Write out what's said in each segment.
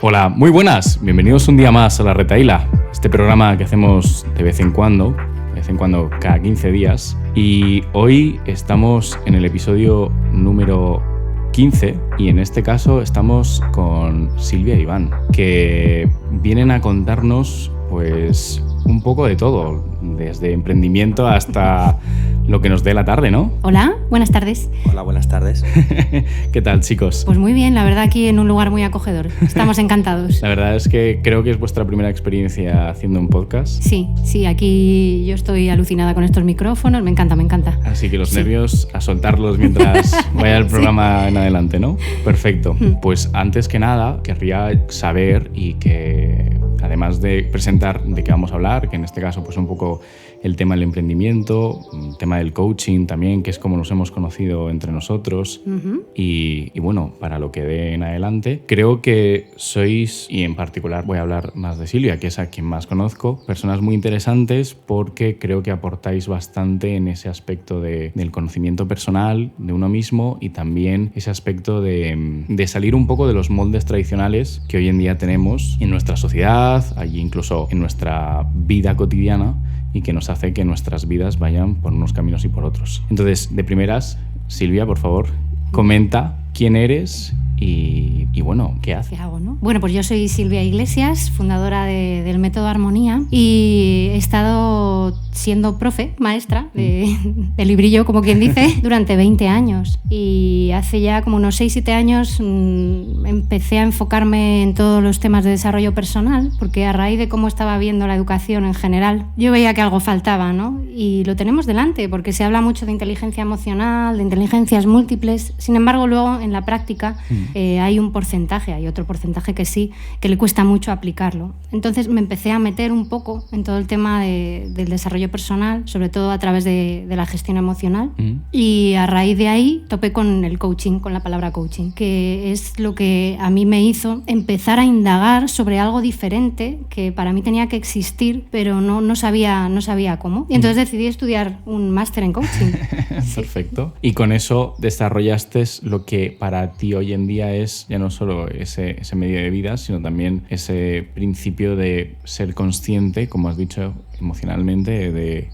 Hola, muy buenas. Bienvenidos un día más a La Retahíla, este programa que hacemos de vez en cuando cada 15 días. Y hoy estamos en el episodio número 15 y en este caso estamos con Silvia e Iván, que vienen a contarnos pues un poco de todo, desde emprendimiento hasta lo que nos dé la tarde, ¿no? Hola, buenas tardes. Hola, buenas tardes. ¿Qué tal, chicos? Pues muy bien, la verdad, aquí en un lugar muy acogedor. Estamos encantados. La verdad es que creo que es vuestra primera experiencia haciendo un podcast. Sí, aquí yo estoy alucinada con estos micrófonos, me encanta. Así que los nervios a soltarlos mientras vaya el programa en adelante, ¿no? Perfecto. Pues antes que nada, querría saber y que, además de presentar de qué vamos a hablar, que en este caso pues un poco el tema del emprendimiento, el tema del coaching también, que es como nos hemos conocido entre nosotros. Y bueno, para lo que dé en adelante, creo que sois, y en particular voy a hablar más de Silvia, que es a quien más conozco, personas muy interesantes porque creo que aportáis bastante en ese aspecto del conocimiento personal de uno mismo y también ese aspecto de salir un poco de los moldes tradicionales que hoy en día tenemos en nuestra sociedad, allí incluso en nuestra vida cotidiana, y que nos hace que nuestras vidas vayan por unos caminos y por otros. Entonces, de primeras, Silvia, por favor, comenta quién eres y bueno, ¿qué haces? ¿Qué hago, no? Bueno, pues yo soy Silvia Iglesias, fundadora del Método Armonía, y he estado siendo maestra de librillo, como quien dice, durante 20 años. Y hace ya como unos 6-7 años empecé a enfocarme en todos los temas de desarrollo personal, porque a raíz de cómo estaba viendo la educación en general, yo veía que algo faltaba, ¿no? Y lo tenemos delante, porque se habla mucho de inteligencia emocional, de inteligencias múltiples. Sin embargo, luego en la práctica hay otro porcentaje que sí, que le cuesta mucho aplicarlo. Entonces me empecé a meter un poco en todo el tema del desarrollo personal, sobre todo a través de la gestión emocional. Y a raíz de ahí topé con el coaching, con la palabra coaching, que es lo que a mí me hizo empezar a indagar sobre algo diferente que para mí tenía que existir, pero no sabía cómo. Y entonces decidí estudiar un máster en coaching. Perfecto. Y con eso desarrollaste lo que para ti hoy en día es ya no solo ese medio de vida, sino también ese principio de ser consciente, como has dicho, emocionalmente de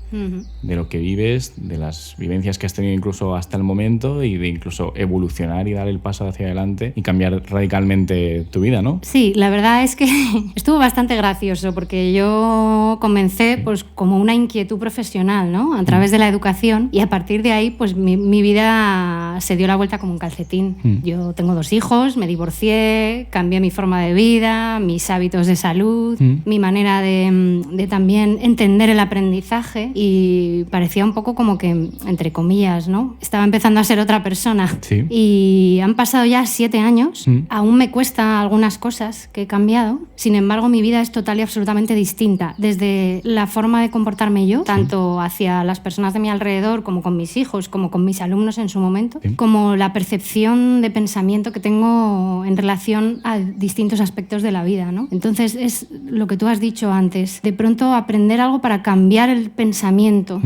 lo que vives, de las vivencias que has tenido incluso hasta el momento y de incluso evolucionar y dar el paso hacia adelante y cambiar radicalmente tu vida, ¿no? Sí, la verdad es que estuvo bastante gracioso porque yo comencé pues como una inquietud profesional, ¿no? A través de la educación, y a partir de ahí pues mi vida se dio la vuelta como un calcetín. Yo tengo 2 hijos, me divorcié, cambié mi forma de vida, mis hábitos de salud, mi manera de también entender el aprendizaje, y parecía un poco como que, entre comillas, ¿no? Estaba empezando a ser otra persona. Sí. Y han pasado ya 7 años, aún me cuesta algunas cosas que he cambiado, sin embargo mi vida es total y absolutamente distinta, desde la forma de comportarme yo, tanto hacia las personas de mi alrededor, como con mis hijos, como con mis alumnos en su momento, como la percepción de pensamiento que tengo en relación a distintos aspectos de la vida, ¿no? Entonces es lo que tú has dicho antes, de pronto aprender algo para cambiar el pensamiento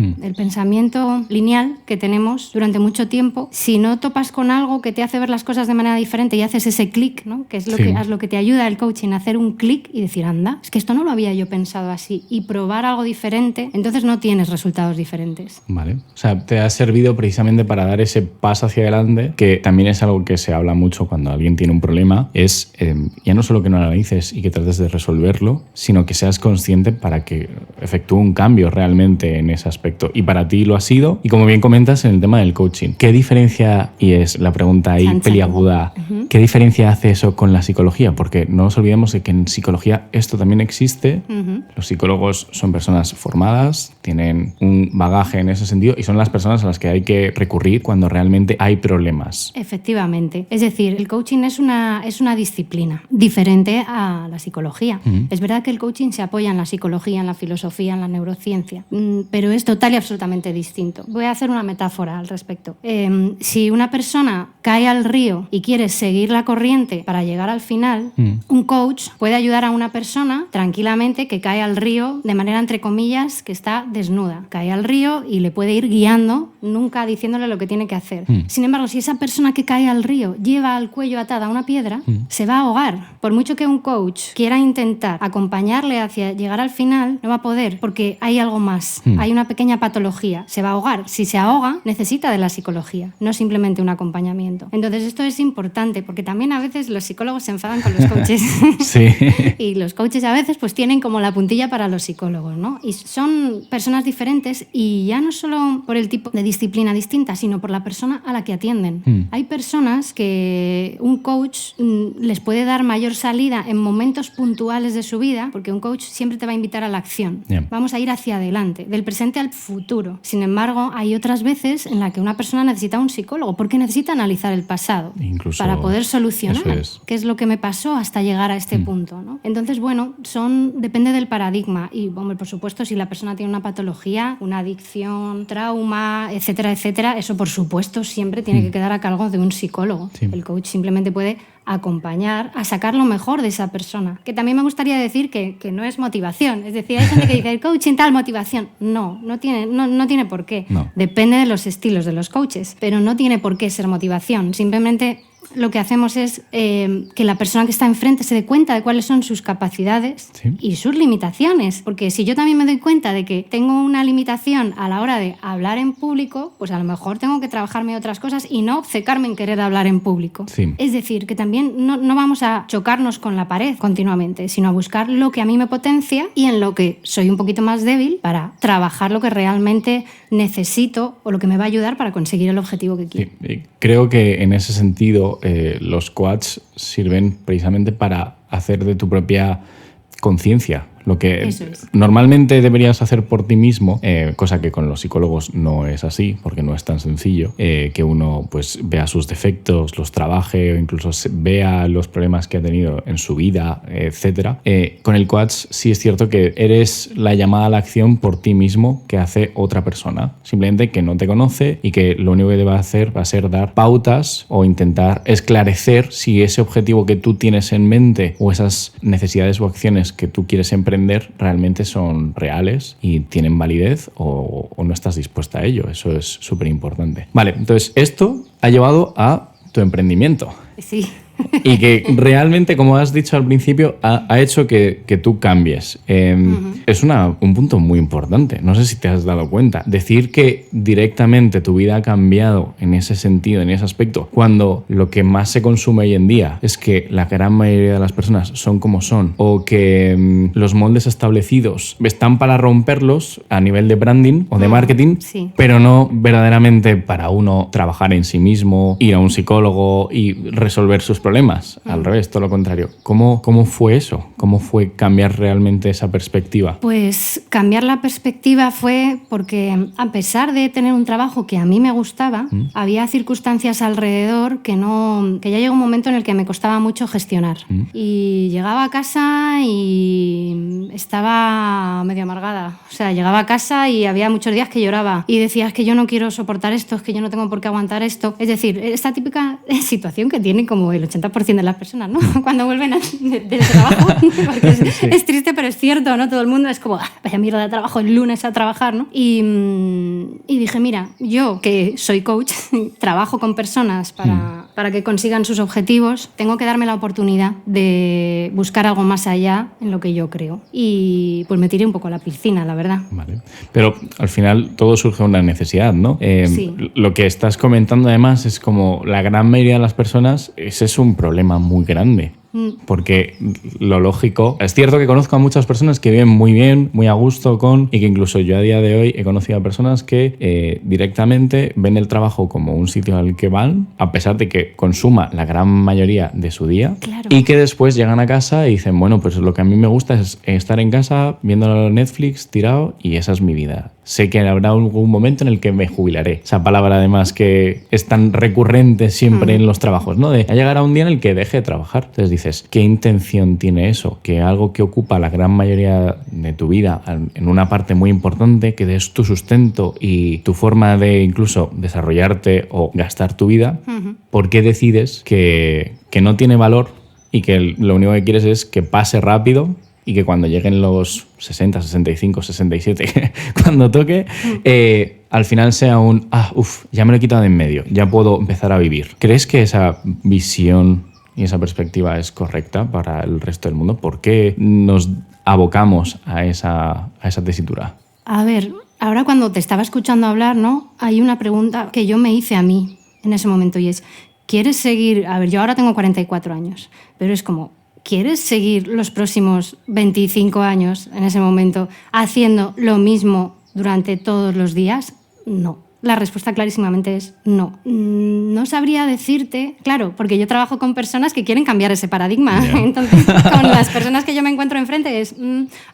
lineal que tenemos durante mucho tiempo. Si no topas con algo que te hace ver las cosas de manera diferente y haces ese clic, ¿no? Que es lo que te ayuda el coaching, a hacer un clic y decir, anda, es que esto no lo había yo pensado así, y probar algo diferente, entonces no tienes resultados diferentes. Vale. O sea, te ha servido precisamente para dar ese paso hacia adelante, que también es algo que se habla mucho cuando alguien tiene un problema, es ya no solo que no lo analices y que trates de resolverlo, sino que seas consciente para que efectúe un cambio realmente en ese aspecto. Y para ti lo ha sido. Y como bien comentas, en el tema del coaching, ¿qué diferencia, y es la pregunta ahí peliaguda, ¿qué diferencia hace eso con la psicología? Porque no nos olvidemos de que en psicología esto también existe. Los psicólogos son personas formadas, tienen un bagaje en ese sentido y son las personas a las que hay que recurrir cuando realmente hay problemas. Efectivamente. Es decir, el coaching es una disciplina diferente a la psicología. Es verdad que el coaching se apoya en la psicología, en la filosofía, filosofía, en la neurociencia, pero es total y absolutamente distinto. Voy a hacer una metáfora al respecto. Si una persona cae al río y quiere seguir la corriente para llegar al final, un coach puede ayudar a una persona tranquilamente que cae al río de manera, entre comillas, que está desnuda. Cae al río y le puede ir guiando, nunca diciéndole lo que tiene que hacer. Sin embargo, si esa persona que cae al río lleva al cuello atada una piedra, se va a ahogar. Por mucho que un coach quiera intentar acompañarle hacia llegar al final, no va a poder, porque hay algo más. Hay una pequeña patología. Se va a ahogar. Si se ahoga, necesita de la psicología, no simplemente un acompañamiento. Entonces, esto es importante, porque también a veces los psicólogos se enfadan con los coaches. Sí. Y los coaches a veces pues tienen como la puntilla para los psicólogos, ¿no? Y son personas diferentes, y ya no solo por el tipo de disciplina distinta, sino por la persona a la que atienden. Hay personas que un coach les puede dar mayor salida en momentos puntuales de su vida, porque un coach siempre te va a invitar a la acción. Vamos a ir hacia adelante, del presente al futuro. Sin embargo, hay otras veces en las que una persona necesita un psicólogo, porque necesita analizar el pasado. Incluso para poder solucionar es. qué es lo que me pasó hasta llegar a este punto, ¿no? Entonces, bueno, depende del paradigma. Y, hombre, por supuesto, si la persona tiene una patología, una adicción, trauma, etcétera, etcétera, eso, por supuesto, siempre tiene que quedar a cargo de un psicólogo. Sí. El coach simplemente puede acompañar a sacar lo mejor de esa persona. Que también me gustaría decir que no es motivación. Es decir, hay gente que dice, el coaching tal, motivación. No tiene por qué. No. Depende de los estilos de los coaches, pero no tiene por qué ser motivación. Simplemente lo que hacemos es que la persona que está enfrente se dé cuenta de cuáles son sus capacidades y sus limitaciones. Porque si yo también me doy cuenta de que tengo una limitación a la hora de hablar en público, pues a lo mejor tengo que trabajarme otras cosas y no obcecarme en querer hablar en público. Sí. Es decir, que también no vamos a chocarnos con la pared continuamente, sino a buscar lo que a mí me potencia y en lo que soy un poquito más débil para trabajar lo que realmente necesito o lo que me va a ayudar para conseguir el objetivo que quiero. Sí. Creo que en ese sentido los coaches sirven precisamente para hacer de tu propia conciencia lo que normalmente deberías hacer por ti mismo, cosa que con los psicólogos no es así, porque no es tan sencillo, que uno pues vea sus defectos, los trabaje o incluso vea los problemas que ha tenido en su vida, etc. Con el coach sí es cierto que eres la llamada a la acción por ti mismo que hace otra persona, simplemente que no te conoce y que lo único que va a hacer va a ser dar pautas o intentar esclarecer si ese objetivo que tú tienes en mente o esas necesidades o acciones que tú quieres emprender realmente son reales y tienen validez o no estás dispuesta a ello. Eso es súper importante. Vale, entonces esto ha llevado a tu emprendimiento. Sí. Y que realmente, como has dicho al principio, ha hecho que tú cambies. Es un punto muy importante. No sé si te has dado cuenta. Decir que directamente tu vida ha cambiado en ese sentido, en ese aspecto, cuando lo que más se consume hoy en día es que la gran mayoría de las personas son como son, o que los moldes establecidos están para romperlos a nivel de branding o de marketing, pero no verdaderamente para uno trabajar en sí mismo, ir a un psicólogo y resolver sus problemas. Al revés, todo lo contrario. ¿Cómo fue eso? ¿Cómo fue cambiar realmente esa perspectiva? Pues cambiar la perspectiva fue porque, a pesar de tener un trabajo que a mí me gustaba, había circunstancias alrededor que ya llegó un momento en el que me costaba mucho gestionar. Y llegaba a casa y estaba medio amargada. O sea, llegaba a casa y había muchos días que lloraba y decía, es que yo no quiero soportar esto, es que yo no tengo por qué aguantar esto. Es decir, esta típica situación que tiene como el 80% de las personas, ¿no? Cuando vuelven del trabajo, porque es triste, pero es cierto, ¿no? Todo el mundo es como, vaya mierda de trabajo, el lunes a trabajar, ¿no? Y dije, mira, yo que soy coach, trabajo con personas para que consigan sus objetivos, tengo que darme la oportunidad de buscar algo más allá en lo que yo creo. Y pues me tiré un poco a la piscina, la verdad. Vale. Pero al final todo surge de una necesidad, ¿no? Sí. Lo que estás comentando además es como la gran mayoría de las personas, ese es un problema muy grande. Porque lo lógico... Es cierto que conozco a muchas personas que viven muy bien, muy a gusto y que incluso yo a día de hoy he conocido a personas que directamente ven el trabajo como un sitio al que van, a pesar de que consuma la gran mayoría de su día. Claro. Y que después llegan a casa y dicen, bueno, pues lo que a mí me gusta es estar en casa viendo Netflix tirado y esa es mi vida. Sé que habrá algún momento en el que me jubilaré. Esa palabra además que es tan recurrente siempre en los trabajos, ¿no? De llegar a un día en el que deje de trabajar. Entonces dices, ¿qué intención tiene eso? Que algo que ocupa la gran mayoría de tu vida en una parte muy importante, que es tu sustento y tu forma de incluso desarrollarte o gastar tu vida, ¿por qué decides que no tiene valor y que lo único que quieres es que pase rápido y que cuando lleguen los 60, 65, 67, cuando toque, al final sea ya me lo he quitado de en medio, ya puedo empezar a vivir? ¿Crees que esa visión y esa perspectiva es correcta para el resto del mundo? ¿Por qué nos abocamos a esa tesitura? A ver, ahora cuando te estaba escuchando hablar, ¿no? Hay una pregunta que yo me hice a mí en ese momento y es, ¿quieres seguir? A ver, yo ahora tengo 44 años, pero es como, ¿quieres seguir los próximos 25 años en ese momento haciendo lo mismo durante todos los días? No. La respuesta clarísimamente es no. No sabría decirte, claro, porque yo trabajo con personas que quieren cambiar ese paradigma. Yeah. Entonces, con las personas que yo me encuentro enfrente es,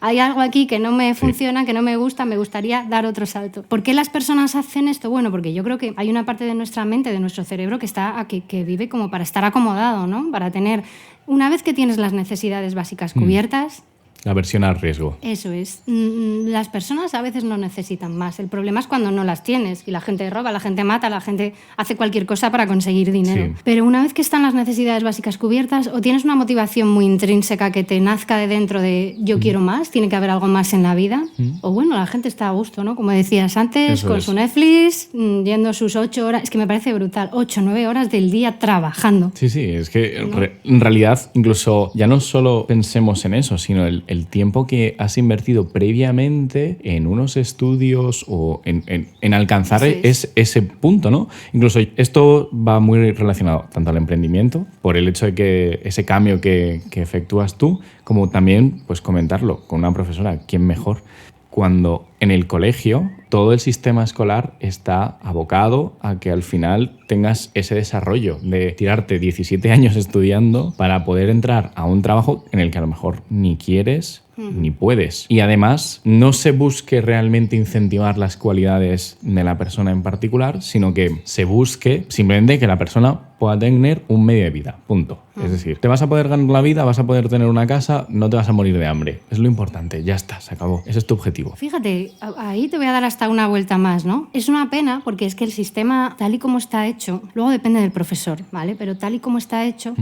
hay algo aquí que no me funciona, que no me gusta, me gustaría dar otro salto. ¿Por qué las personas hacen esto? Bueno, porque yo creo que hay una parte de nuestra mente, de nuestro cerebro, que vive como para estar acomodado, ¿no? Para tener, una vez que tienes las necesidades básicas cubiertas, la aversión al riesgo. Eso es. Las personas a veces no necesitan más. El problema es cuando no las tienes y la gente roba, la gente mata, la gente hace cualquier cosa para conseguir dinero. Sí. Pero una vez que están las necesidades básicas cubiertas, o tienes una motivación muy intrínseca que te nazca de dentro de yo quiero más, tiene que haber algo más en la vida, o bueno, la gente está a gusto, ¿no? Como decías antes, eso con su Netflix, yendo sus 8 horas, es que me parece brutal, 8 o 9 horas del día trabajando. Sí, es que ¿no? En realidad incluso ya no solo pensemos en eso, sino el tiempo que has invertido previamente en unos estudios o en alcanzar ese punto, ¿no? Incluso esto va muy relacionado tanto al emprendimiento, por el hecho de que ese cambio que efectúas tú, como también pues comentarlo con una profesora, ¿quién mejor? Cuando en el colegio todo el sistema escolar está abocado a que al final tengas ese desarrollo de tirarte 17 años estudiando para poder entrar a un trabajo en el que a lo mejor ni quieres ni puedes. Y además no se busque realmente incentivar las cualidades de la persona en particular, sino que se busque simplemente que la persona pueda tener un medio de vida, punto. Es decir, te vas a poder ganar la vida, vas a poder tener una casa, no te vas a morir de hambre. Es lo importante, ya está, se acabó. Ese es tu objetivo. Fíjate, ahí te voy a dar hasta una vuelta más, ¿no? Es una pena porque es que el sistema, tal y como está hecho, luego depende del profesor, ¿vale? Pero tal y como está hecho,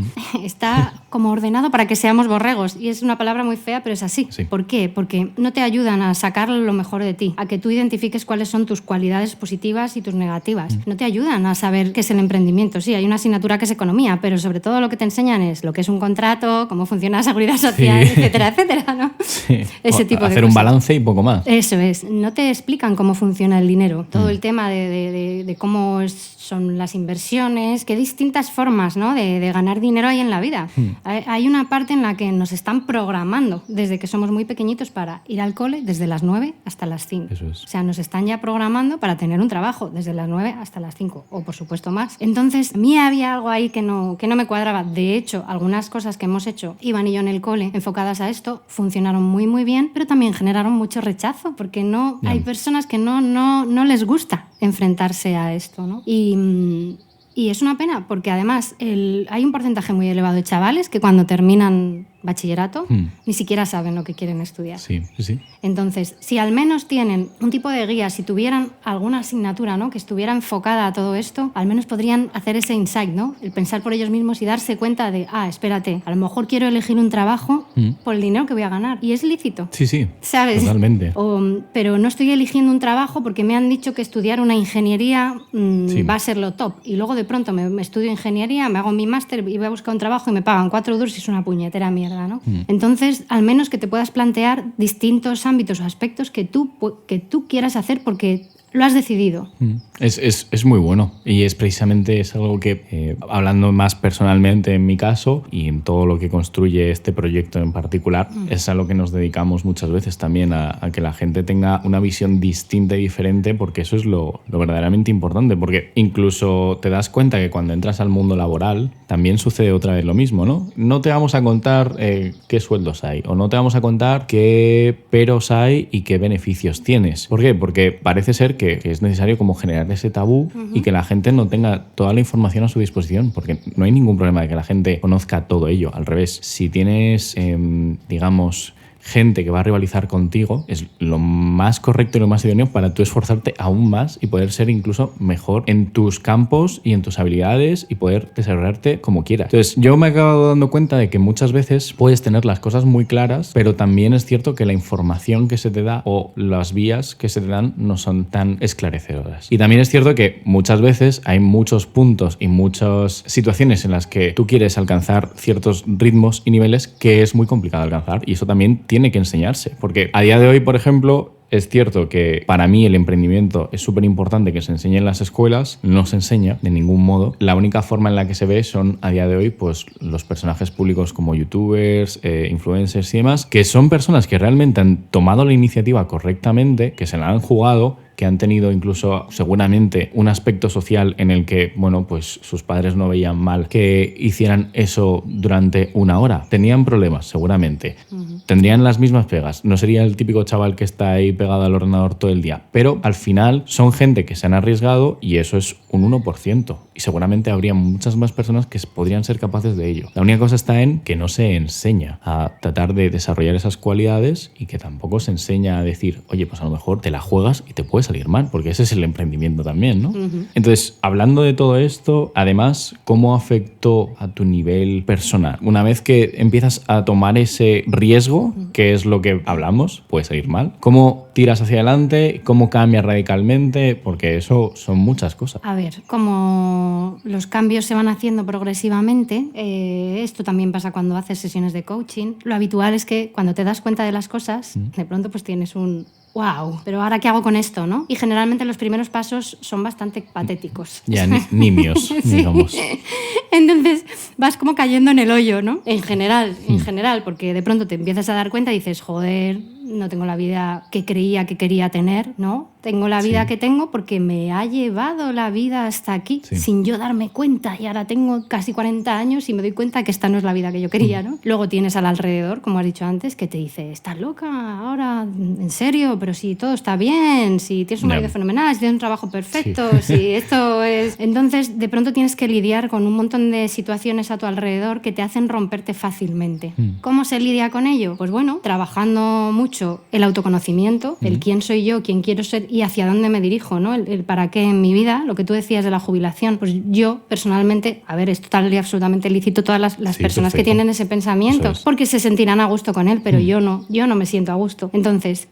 está como ordenado para que seamos borregos. Y es una palabra muy fea, pero es así. Sí. ¿Por qué? Porque no te ayudan a sacar lo mejor de ti, a que tú identifiques cuáles son tus cualidades positivas y tus negativas. No te ayudan a saber qué es el emprendimiento. Sí, hay una asignatura que es economía, pero sobre todo lo que te enseñan es lo que es un contrato, cómo funciona la seguridad social, etcétera, ¿no? Sí. Ese tipo de hacer cosas. Un balance y poco más. Eso es. No te explican cómo funciona el dinero. Todo el tema de cómo son las inversiones, qué distintas formas, ¿no? de ganar dinero hay en la vida. Hay una parte en la que nos están programando desde que somos muy pequeñitos para ir al cole desde las 9 hasta las 5. Eso es. O sea, nos están ya programando para tener un trabajo desde las 9 hasta las 5, o por supuesto más. Entonces, a mí había algo ahí que no me cuadraba. De hecho, algunas cosas que hemos hecho, Iván y yo en el cole, enfocadas a esto, funcionaron muy, muy bien, pero también generaron mucho rechazo, porque hay personas que no les gusta enfrentarse a esto, ¿no? Y es una pena, porque además hay un porcentaje muy elevado de chavales que cuando terminan bachillerato ni siquiera saben lo que quieren estudiar. Sí. Entonces, si al menos tienen un tipo de guía, si tuvieran alguna asignatura, ¿no? que estuviera enfocada a todo esto, al menos podrían hacer ese insight, ¿no? El pensar por ellos mismos y darse cuenta de, espérate, a lo mejor quiero elegir un trabajo por el dinero que voy a ganar. Y es lícito. Sí. ¿Sabes? Totalmente. Pero no estoy eligiendo un trabajo porque me han dicho que estudiar una ingeniería va a ser lo top. Y luego de pronto me estudio ingeniería, me hago mi máster y voy a buscar un trabajo y me pagan 4 duros y es una puñetera mierda, ¿no? Entonces, al menos que te puedas plantear distintos ámbitos o aspectos que tú quieras hacer porque lo has decidido. Es muy bueno y es precisamente algo que, hablando más personalmente en mi caso y en todo lo que construye este proyecto en particular, es a lo que nos dedicamos muchas veces también, a que la gente tenga una visión distinta y diferente, porque eso es lo verdaderamente importante, porque incluso te das cuenta que cuando entras al mundo laboral también sucede otra vez lo mismo, ¿no? No te vamos a contar qué sueldos hay, o no te vamos a contar qué peros hay y qué beneficios tienes. ¿Por qué? Porque parece ser que es necesario como generar ese tabú y que la gente no tenga toda la información a su disposición, porque no hay ningún problema de que la gente conozca todo ello. Al revés, si tienes, digamos, gente que va a rivalizar contigo, es lo más correcto y lo más idóneo para tú esforzarte aún más y poder ser incluso mejor en tus campos y en tus habilidades y poder desarrollarte como quieras. Entonces, yo me he acabado dando cuenta de que muchas veces puedes tener las cosas muy claras, pero también es cierto que la información que se te da o las vías que se te dan no son tan esclarecedoras. Y también es cierto que muchas veces hay muchos puntos y muchas situaciones en las que tú quieres alcanzar ciertos ritmos y niveles que es muy complicado alcanzar, y eso también tiene que enseñarse, porque a día de hoy, por ejemplo, es cierto que para mí el emprendimiento es súper importante que se enseñe en las escuelas, no se enseña de ningún modo. La única forma en la que se ve son a día de hoy pues los personajes públicos como youtubers, influencers y demás, que son personas que realmente han tomado la iniciativa correctamente, que se la han jugado, que han tenido incluso seguramente un aspecto social en el que, bueno, pues sus padres no veían mal que hicieran eso durante una hora. Tenían problemas, seguramente. Tendrían las mismas pegas. No sería el típico chaval que está ahí pegado al ordenador todo el día. Pero al final son gente que se han arriesgado y eso es un 1%. Y seguramente habría muchas más personas que podrían ser capaces de ello. La única cosa está en que no se enseña a tratar de desarrollar esas cualidades y que tampoco se enseña a decir, oye, pues a lo mejor te la juegas y te puedes salir mal, porque ese es el emprendimiento también, ¿no? Entonces, hablando de todo esto, además, ¿cómo afectó a tu nivel personal? Una vez que empiezas a tomar ese riesgo, que es lo que hablamos, puede salir mal, ¿cómo tiras hacia adelante? ¿Cómo cambias radicalmente? Porque eso son muchas cosas. A ver, como los cambios se van haciendo progresivamente, esto también pasa cuando haces sesiones de coaching. Lo habitual es que cuando te das cuenta de las cosas, de pronto pues tienes un wow, pero ahora ¿qué hago con esto, no? Y generalmente los primeros pasos son bastante patéticos. Ya, nimios, digamos. Entonces vas como cayendo en el hoyo, ¿no? En general, porque de pronto te empiezas a dar cuenta y dices, joder, no tengo la vida que creía que quería tener, ¿no? Tengo la vida que tengo porque me ha llevado la vida hasta aquí sin yo darme cuenta, y ahora tengo casi 40 años y me doy cuenta que esta no es la vida que yo quería, ¿no? Luego tienes al alrededor, como has dicho antes, que te dice, estás loca ahora, en serio, pero si todo está bien, si tienes un marido fenomenal, si tienes un trabajo perfecto, si esto es... Entonces, de pronto tienes que lidiar con un montón de situaciones a tu alrededor que te hacen romperte fácilmente. ¿Cómo se lidia con ello? Pues bueno, trabajando mucho el autoconocimiento, el quién soy yo, quién quiero ser y hacia dónde me dirijo, ¿no? El para qué en mi vida, lo que tú decías de la jubilación. Pues yo, personalmente, a ver, es total y absolutamente lícito todas las personas que tienen ese pensamiento, porque se sentirán a gusto con él, pero yo no me siento a gusto. Entonces,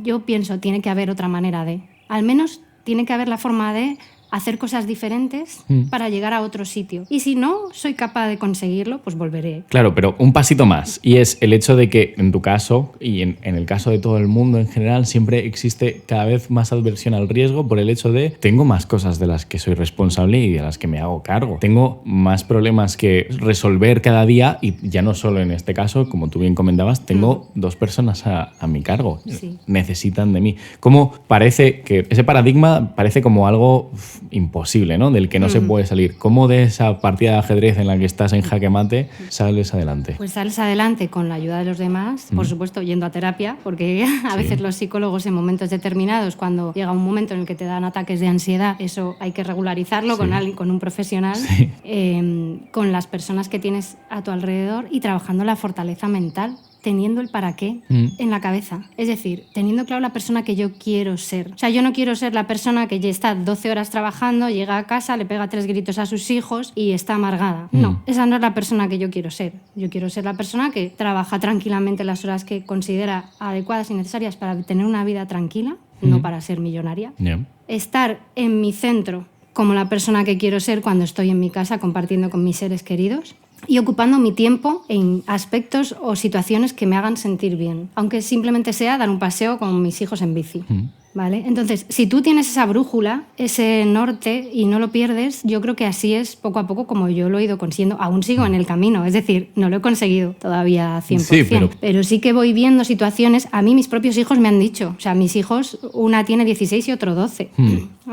yo pienso, tiene que haber otra manera de... Al menos tiene que haber la forma de hacer cosas diferentes para llegar a otro sitio. Y si no soy capaz de conseguirlo, pues volveré. Claro, pero un pasito más. Y es el hecho de que en tu caso y en el caso de todo el mundo en general siempre existe cada vez más aversión al riesgo por el hecho de tengo más cosas de las que soy responsable y de las que me hago cargo. Tengo más problemas que resolver cada día y ya no solo en este caso, como tú bien comentabas, tengo 2 personas a mi cargo. Sí. Necesitan de mí. Como parece que ese paradigma parece como algo imposible, ¿no? Del que no se puede salir. ¿Cómo de esa partida de ajedrez en la que estás en jaque mate sales adelante? Pues sales adelante con la ayuda de los demás, por supuesto, yendo a terapia, porque a veces los psicólogos en momentos determinados, cuando llega un momento en el que te dan ataques de ansiedad, eso hay que regularizarlo con alguien, con un profesional, con las personas que tienes a tu alrededor y trabajando la fortaleza mental, teniendo el para qué en la cabeza. Es decir, teniendo claro la persona que yo quiero ser. O sea, yo no quiero ser la persona que ya está 12 horas trabajando, llega a casa, le pega 3 gritos a sus hijos y está amargada. No, esa no es la persona que yo quiero ser. Yo quiero ser la persona que trabaja tranquilamente las horas que considera adecuadas y necesarias para tener una vida tranquila, no para ser millonaria. Estar en mi centro como la persona que quiero ser cuando estoy en mi casa compartiendo con mis seres queridos y ocupando mi tiempo en aspectos o situaciones que me hagan sentir bien, aunque simplemente sea dar un paseo con mis hijos en bici. ¿Vale? Entonces, si tú tienes esa brújula, ese norte y no lo pierdes, yo creo que así es poco a poco como yo lo he ido consiguiendo. Aún sigo en el camino, es decir, no lo he conseguido todavía 100%. Sí, pero sí que voy viendo situaciones. A mí mis propios hijos me han dicho, o sea, mis hijos, una tiene 16 y otro 12.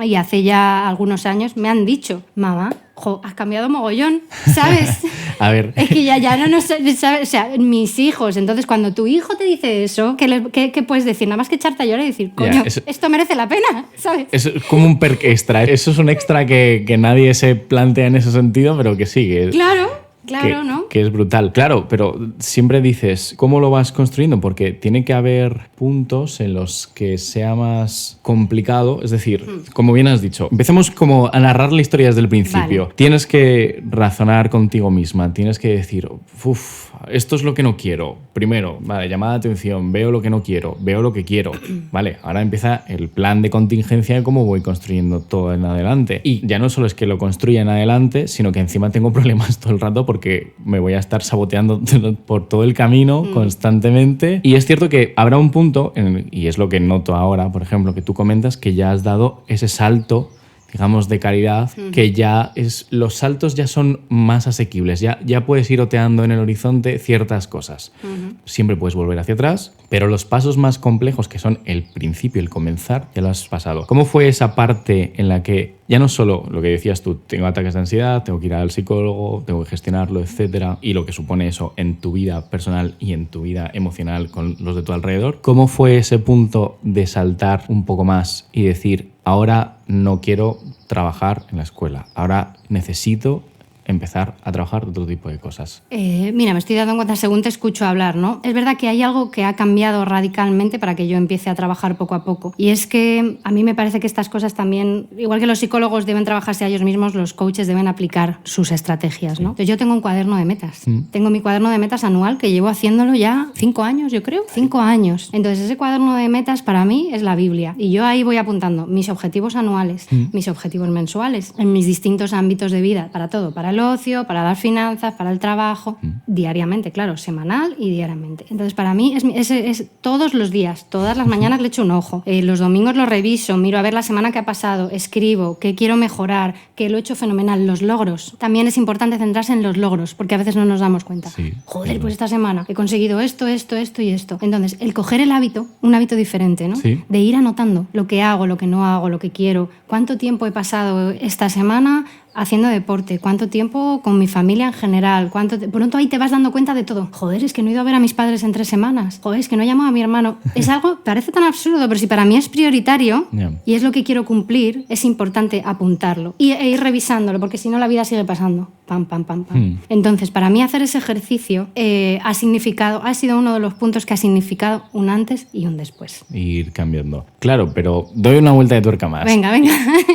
Y hace ya algunos años me han dicho, mamá, has cambiado mogollón, ¿sabes? A ver. Es que ya no nos sabes, o sea, mis hijos. Entonces, cuando tu hijo te dice eso, ¿qué puedes decir? Nada más que echarte a llorar y decir, coño, esto merece la pena, ¿sabes? Es como un perk extra. Eso es un extra que nadie se plantea en ese sentido, pero que sigue. Claro, ¿no? Que es brutal. Claro, pero siempre dices, ¿cómo lo vas construyendo? Porque tiene que haber puntos en los que sea más complicado. Es decir, como bien has dicho, empecemos como a narrar la historia desde el principio. Vale. Tienes que razonar contigo misma. Tienes que decir, esto es lo que no quiero. Primero, vale, llamada de atención, veo lo que no quiero, veo lo que quiero. Vale, ahora empieza el plan de contingencia de cómo voy construyendo todo en adelante. Y ya no solo es que lo construya en adelante, sino que encima tengo problemas todo el rato porque me voy a estar saboteando por todo el camino constantemente. Y es cierto que habrá un punto, y es lo que noto ahora, por ejemplo, que tú comentas que ya has dado ese salto, digamos, de calidad, que los saltos ya son más asequibles, ya puedes ir oteando en el horizonte ciertas cosas. Siempre puedes volver hacia atrás, pero los pasos más complejos, que son el principio, el comenzar, ya lo has pasado. ¿Cómo fue esa parte en la que ya no solo lo que decías tú, tengo ataques de ansiedad, tengo que ir al psicólogo, tengo que gestionarlo, etcétera, y lo que supone eso en tu vida personal y en tu vida emocional con los de tu alrededor? ¿Cómo fue ese punto de saltar un poco más y decir, ahora no quiero trabajar en la escuela, ahora necesito empezar a trabajar de otro tipo de cosas? Mira, me estoy dando cuenta según te escucho hablar, ¿no? Es verdad que hay algo que ha cambiado radicalmente para que yo empiece a trabajar poco a poco. Y es que a mí me parece que estas cosas también, igual que los psicólogos deben trabajarse a ellos mismos, los coaches deben aplicar sus estrategias, ¿no? Entonces yo tengo un cuaderno de metas. Tengo mi cuaderno de metas anual que llevo haciéndolo ya 5 años, yo creo. 5 años. Entonces ese cuaderno de metas para mí es la Biblia. Y yo ahí voy apuntando mis objetivos anuales, mis objetivos mensuales, en mis distintos ámbitos de vida, para todo, para el ocio, para las finanzas, para el trabajo, diariamente, claro, semanal y diariamente. Entonces, para mí es todos los días, todas las mañanas le echo un ojo, los domingos lo reviso, miro a ver la semana que ha pasado, escribo, qué quiero mejorar, qué lo he hecho fenomenal, los logros. También es importante centrarse en los logros, porque a veces no nos damos cuenta. Sí, joder, claro. Pues esta semana he conseguido esto y esto. Entonces, el coger el hábito, un hábito diferente, ¿no? Sí. De ir anotando lo que hago, lo que no hago, lo que quiero, cuánto tiempo he pasado esta semana haciendo deporte, cuánto tiempo con mi familia en general, pronto ahí te vas dando cuenta de todo. Joder, es que no he ido a ver a mis padres en 3 semanas. Joder, es que no he llamado a mi hermano. Es algo, parece tan absurdo, pero si para mí es prioritario y es lo que quiero cumplir, es importante apuntarlo e ir revisándolo, porque si no la vida sigue pasando. Pam. Entonces, para mí hacer ese ejercicio ha sido uno de los puntos que ha significado un antes y un después. Ir cambiando. Claro, pero doy una vuelta de tuerca más. Venga.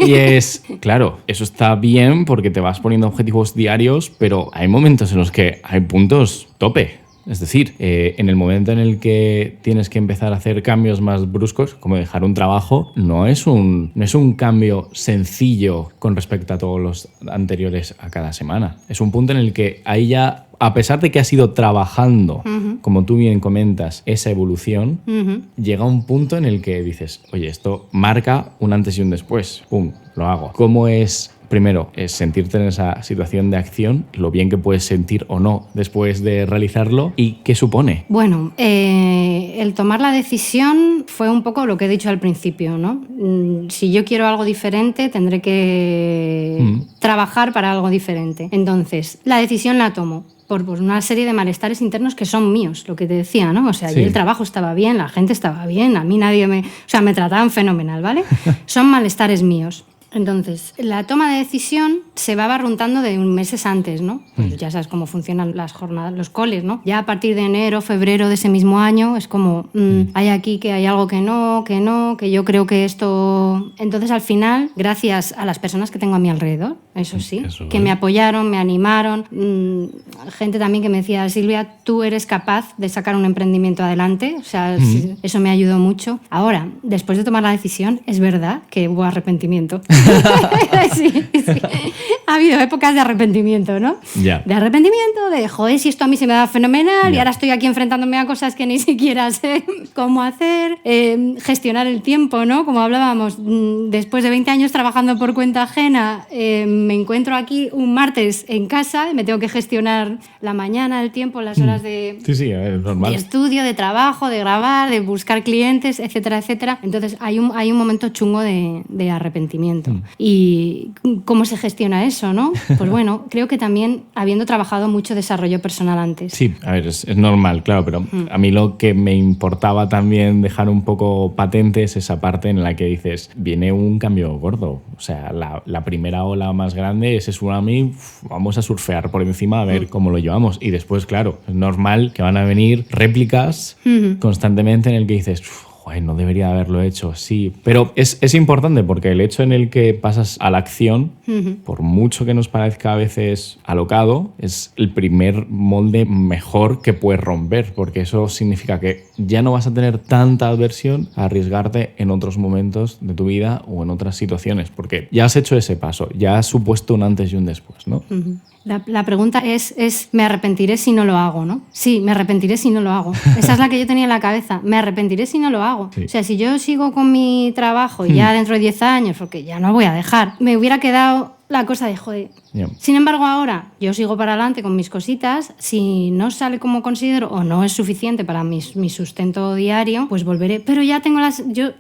Y es, claro, eso está bien porque te vas poniendo objetivos diarios, pero hay momentos en los que hay puntos tope. Es decir, en el momento en el que tienes que empezar a hacer cambios más bruscos, como dejar un trabajo, no es un cambio sencillo con respecto a todos los anteriores a cada semana. Es un punto en el que ahí ya, a pesar de que has ido trabajando, como tú bien comentas, esa evolución, llega un punto en el que dices, oye, esto marca un antes y un después. ¡Pum! Lo hago. ¿Cómo es? Primero, es sentirte en esa situación de acción, lo bien que puedes sentir o no después de realizarlo, y qué supone. Bueno, el tomar la decisión fue un poco lo que he dicho al principio, ¿no? Si yo quiero algo diferente, tendré que trabajar para algo diferente. Entonces, la decisión la tomo por una serie de malestares internos que son míos, lo que te decía, ¿no? O sea, sí. El trabajo estaba bien, la gente estaba bien, a mí nadie me trataban fenomenal, ¿vale? Son malestares míos. Entonces, la toma de decisión se va barruntando de meses antes, ¿no? Pues ya sabes cómo funcionan las jornadas, los coles, ¿no? Ya a partir de enero, febrero de ese mismo año es como, hay aquí que hay algo que yo creo que esto... Entonces, al final, gracias a las personas que tengo a mi alrededor, eso sí, que me apoyaron, me animaron, gente también que me decía, Silvia, tú eres capaz de sacar un emprendimiento adelante, o sea, eso me ayudó mucho. Ahora, después de tomar la decisión, es verdad que hubo arrepentimiento. Sí. Ha habido épocas de arrepentimiento, ¿no? Yeah. De arrepentimiento, de joder, si esto a mí se me da fenomenal y ahora estoy aquí enfrentándome a cosas que ni siquiera sé cómo hacer, gestionar el tiempo, ¿no? Como hablábamos, después de 20 años trabajando por cuenta ajena, me encuentro aquí un martes en casa y me tengo que gestionar la mañana, el tiempo, las horas de, es normal. De estudio, de trabajo, de grabar, de buscar clientes, etcétera, etcétera. Entonces hay un momento chungo de arrepentimiento. emprendimiento. ¿Y cómo se gestiona eso, no? Pues bueno, creo que también habiendo trabajado mucho desarrollo personal antes. Sí, a ver, es normal, claro, pero a mí lo que me importaba también dejar un poco patente es esa parte en la que dices, viene un cambio gordo. O sea, la primera ola más grande, ese tsunami, vamos a surfear por encima a ver cómo lo llevamos. Y después, claro, es normal que van a venir réplicas constantemente en el que dices, no debería haberlo hecho, sí. Pero es importante porque el hecho en el que pasas a la acción, por mucho que nos parezca a veces alocado, es el primer molde mejor que puedes romper, porque eso significa que ya no vas a tener tanta aversión a arriesgarte en otros momentos de tu vida o en otras situaciones, porque ya has hecho ese paso, ya has supuesto un antes y un después, ¿no? La pregunta es, ¿me arrepentiré si no lo hago, no? Sí, me arrepentiré si no lo hago. Esa es la que yo tenía en la cabeza. Me arrepentiré si no lo hago. Sí. O sea, si yo sigo con mi trabajo y ya dentro de 10 años, porque ya no voy a dejar, me hubiera quedado la cosa de, joder. Yeah. Sin embargo, ahora yo sigo para adelante con mis cositas. Si no sale como considero o no es suficiente para mi sustento diario, pues volveré. Pero ya tengo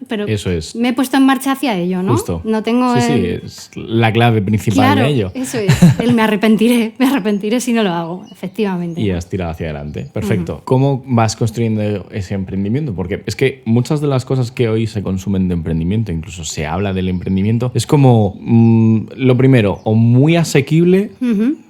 pero eso es. Me he puesto en marcha hacia ello, ¿no? Justo. No tengo sí, es la clave principal de ello. Eso es. El me arrepentiré si no lo hago, efectivamente. Y has tirado hacia adelante. Perfecto. ¿Cómo vas construyendo ese emprendimiento? Porque es que muchas de las cosas que hoy se consumen de emprendimiento, incluso se habla del emprendimiento, es como lo primero, o muy asequible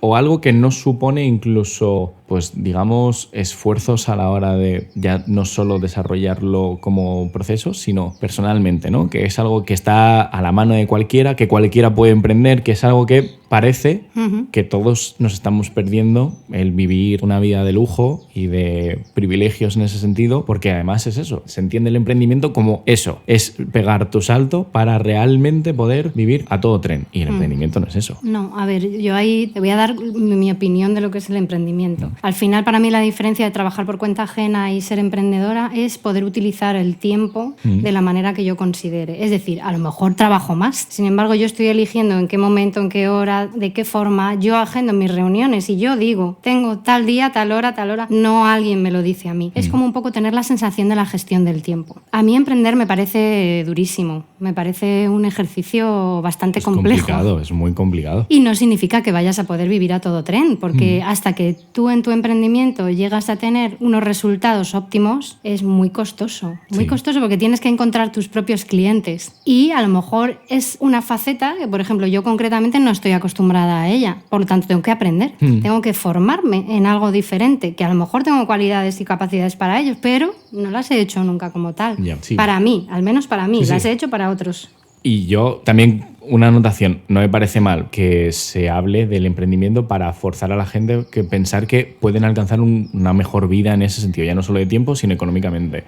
o algo que no supone incluso, pues digamos, esfuerzos a la hora de ya no solo desarrollarlo como proceso, sino personalmente, ¿no? Que es algo que está a la mano de cualquiera, que cualquiera puede emprender, que es algo que parece que todos nos estamos perdiendo el vivir una vida de lujo y de privilegios en ese sentido, porque además es eso, se entiende el emprendimiento como eso, es pegar tu salto para realmente poder vivir a todo tren, y el emprendimiento no es eso. No, a ver, yo ahí te voy a dar mi opinión de lo que es el emprendimiento. Al final, para mí, la diferencia de trabajar por cuenta ajena y ser emprendedora es poder utilizar el tiempo de la manera que yo considere. Es decir, a lo mejor trabajo más, sin embargo, yo estoy eligiendo en qué momento, en qué hora, de qué forma, yo agendo mis reuniones y yo digo, tengo tal día, tal hora, no alguien me lo dice a mí. Es como un poco tener la sensación de la gestión del tiempo. A mí emprender me parece durísimo, me parece un ejercicio bastante complejo. Complicado, es muy complicado. Y no significa que vayas a poder vivir a todo tren, porque hasta que tú en tu emprendimiento llegas a tener unos resultados óptimos, es muy costoso. Muy costoso porque tienes que encontrar tus propios clientes. Y a lo mejor es una faceta que, por ejemplo, yo concretamente no estoy acostumbrada a ella. Por lo tanto, tengo que aprender. Tengo que formarme en algo diferente, que a lo mejor tengo cualidades y capacidades para ellos, pero no las he hecho nunca como tal. Para mí, al menos para mí. Las he hecho para otros. Y yo también, una anotación, no me parece mal que se hable del emprendimiento para forzar a la gente que pensar que pueden alcanzar una mejor vida en ese sentido, ya no solo de tiempo, sino económicamente.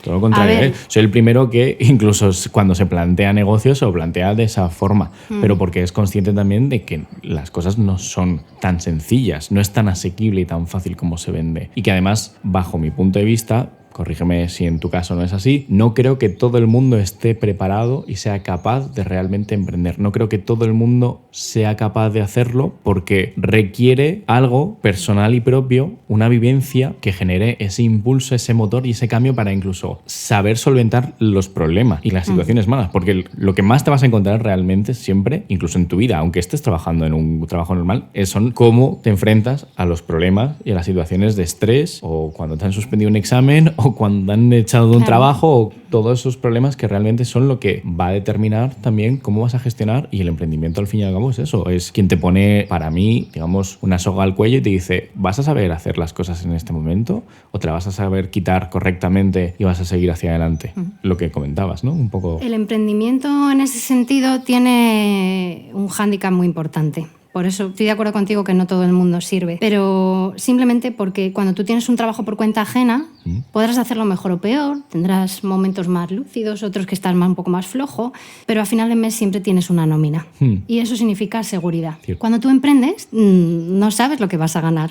Todo lo contrario, soy el primero que incluso cuando se plantea negocios se lo plantea de esa forma, pero porque es consciente también de que las cosas no son tan sencillas, no es tan asequible y tan fácil como se vende. Y que además, bajo mi punto de vista, corrígeme si en tu caso no es así, no creo que todo el mundo esté preparado y sea capaz de realmente emprender. No creo que todo el mundo sea capaz de hacerlo porque requiere algo personal y propio, una vivencia que genere ese impulso, ese motor y ese cambio para incluso saber solventar los problemas y las situaciones malas. Porque lo que más te vas a encontrar realmente siempre, incluso en tu vida, aunque estés trabajando en un trabajo normal, son cómo te enfrentas a los problemas y a las situaciones de estrés, o cuando te han suspendido un examen, o cuando han echado de un trabajo, o todos esos problemas que realmente son lo que va a determinar también cómo vas a gestionar. Y el emprendimiento, al fin y al cabo, es eso, es quien te pone, para mí, digamos, una soga al cuello y te dice, ¿vas a saber hacer las cosas en este momento o te la vas a saber quitar correctamente y vas a seguir hacia adelante? Lo que comentabas, ¿no? Un poco. El emprendimiento en ese sentido tiene un hándicap muy importante. Por eso estoy de acuerdo contigo que no todo el mundo sirve, pero simplemente porque cuando tú tienes un trabajo por cuenta ajena, podrás hacerlo mejor o peor, tendrás momentos más lúcidos, otros que estás un poco más flojo, pero al final del mes siempre tienes una nómina y eso significa seguridad. Cierto. Cuando tú emprendes, no sabes lo que vas a ganar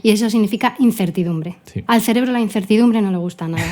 y eso significa incertidumbre. Sí. Al cerebro la incertidumbre no le gusta nada.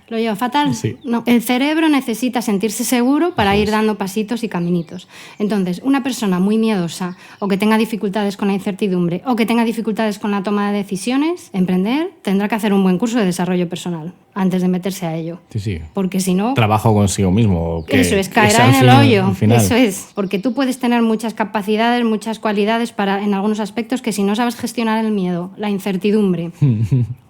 ¿Lo llevo fatal? Sí. No. El cerebro necesita sentirse seguro para ir dando pasitos y caminitos. Entonces, una persona persona muy miedosa o que tenga dificultades con la incertidumbre o que tenga dificultades con la toma de decisiones, emprender, tendrá que hacer un buen curso de desarrollo personal antes de meterse a ello. Sí. Porque si no... Trabajo consigo mismo. Eso es, caerá en el hoyo. Eso es. Porque tú puedes tener muchas capacidades, muchas cualidades en algunos aspectos que si no sabes gestionar el miedo, la incertidumbre,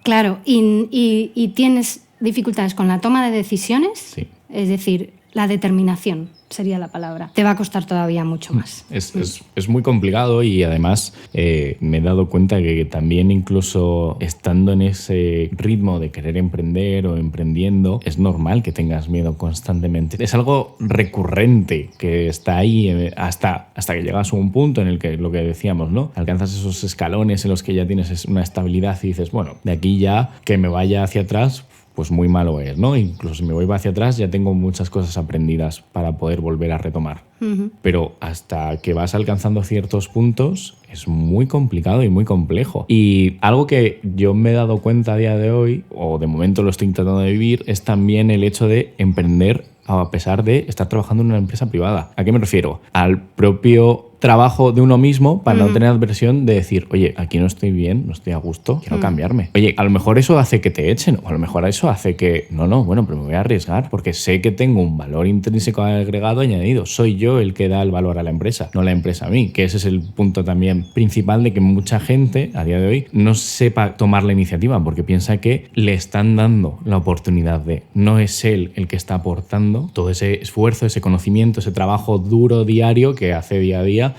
claro, y tienes dificultades con la toma de decisiones, sí. Es decir, la determinación sería la palabra, te va a costar todavía mucho más. Es muy complicado y además me he dado cuenta que también incluso estando en ese ritmo de querer emprender o emprendiendo, es normal que tengas miedo constantemente. Es algo recurrente que está ahí hasta que llegas a un punto en el que, lo que decíamos, ¿no? Alcanzas esos escalones en los que ya tienes una estabilidad y dices, bueno, de aquí ya que me vaya hacia atrás, pues muy malo es, ¿no? Incluso si me voy hacia atrás ya tengo muchas cosas aprendidas para poder volver a retomar. Uh-huh. Pero hasta que vas alcanzando ciertos puntos es muy complicado y muy complejo. Y algo que yo me he dado cuenta a día de hoy, o de momento lo estoy intentando de vivir, es también el hecho de emprender a pesar de estar trabajando en una empresa privada. ¿A qué me refiero? Al propio trabajo de uno mismo para no tener adversión de decir, oye, aquí no estoy bien, no estoy a gusto, quiero cambiarme. Oye, a lo mejor eso hace que te echen, o a lo mejor eso hace que, bueno, pero me voy a arriesgar porque sé que tengo un valor intrínseco agregado añadido. Soy yo el que da el valor a la empresa, no la empresa a mí, que ese es el punto también principal de que mucha gente a día de hoy no sepa tomar la iniciativa porque piensa que le están dando la oportunidad de, no es él el que está aportando todo ese esfuerzo, ese conocimiento, ese trabajo duro diario que hace día a día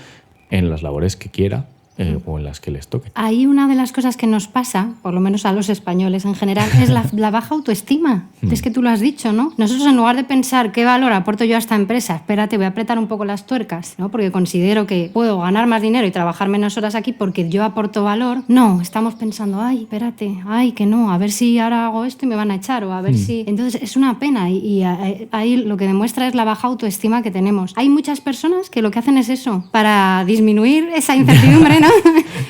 en las labores que quiera o en las que les toque. Ahí una de las cosas que nos pasa, por lo menos a los españoles en general, es la baja autoestima. Es que tú lo has dicho, ¿no? Nosotros, en lugar de pensar qué valor aporto yo a esta empresa, espérate, voy a apretar un poco las tuercas, ¿no? Porque considero que puedo ganar más dinero y trabajar menos horas aquí porque yo aporto valor. No, estamos pensando, ay, espérate, ay, que no, a ver si ahora hago esto y me van a echar, o a ver si... Entonces, es una pena y ahí lo que demuestra es la baja autoestima que tenemos. Hay muchas personas que lo que hacen es eso, para disminuir esa incertidumbre, ¿no?